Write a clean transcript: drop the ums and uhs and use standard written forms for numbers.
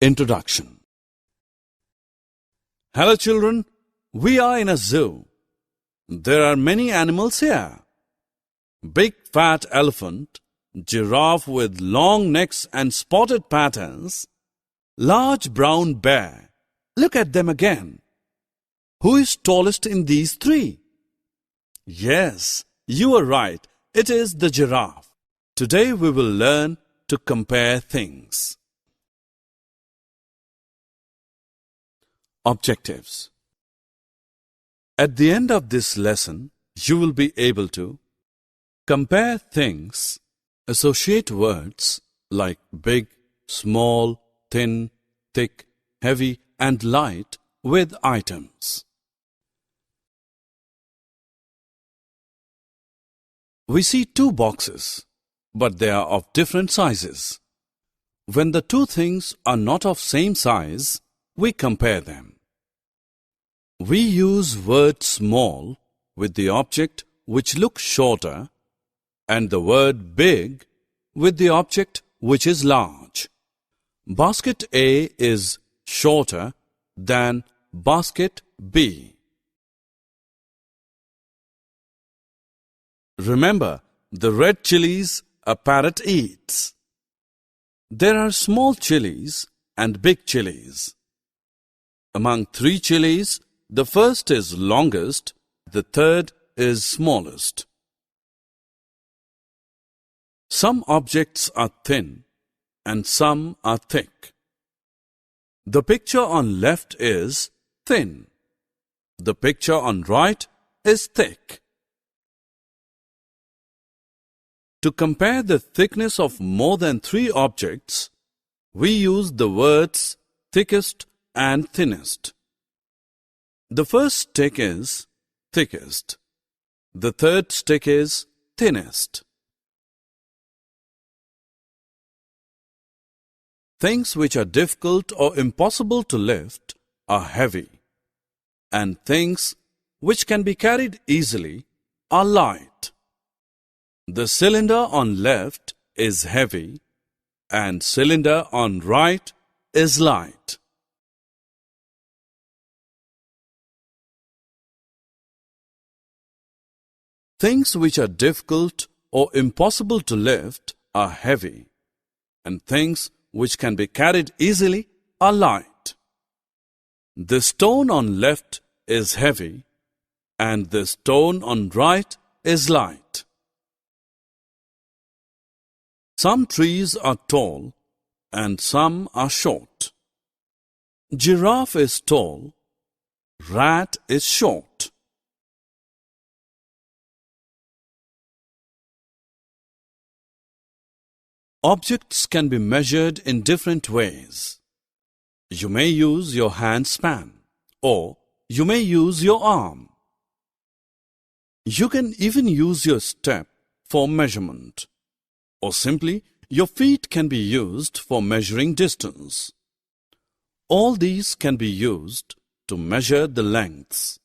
Introduction. Hello children, we are in a zoo. There are many animals here. Big fat elephant, giraffe with long necks and spotted patterns, large brown bear. Look at them again. Who is tallest in these three? Yes, you are right. It is the giraffe. Today we will learn to compare things. Objectives. At the end of this lesson, you will be able to compare things, associate words like big, small, thin, thick, heavy, and light with items. We see two boxes, but they are of different sizes. When the two things are not of same size, we compare them. We use word small with the object which looks shorter and the word big with the object which is large. Basket A is shorter than basket B. Remember, the red chilies a parrot eats. There are small chilies and big chilies. Among three chilies, the first is longest, the third is smallest. Some objects are thin and some are thick. The picture on left is thin. The picture on right is thick. To compare the thickness of more than three objects, we use the words thickest and thinnest. The first stick is thickest. The third stick is thinnest. Things which are difficult or impossible to lift are heavy, and things which can be carried easily are light. The cylinder on left is heavy, and cylinder on right is light. Things which are difficult or impossible to lift are heavy, and things which can be carried easily are light. The stone on left is heavy, and the stone on right is light. Some trees are tall, and some are short. Giraffe is tall, rat is short. Objects can be measured in different ways. You may use your hand span, or you may use your arm. You can even use your step for measurement, or simply your feet can be used for measuring distance. All these can be used to measure the lengths.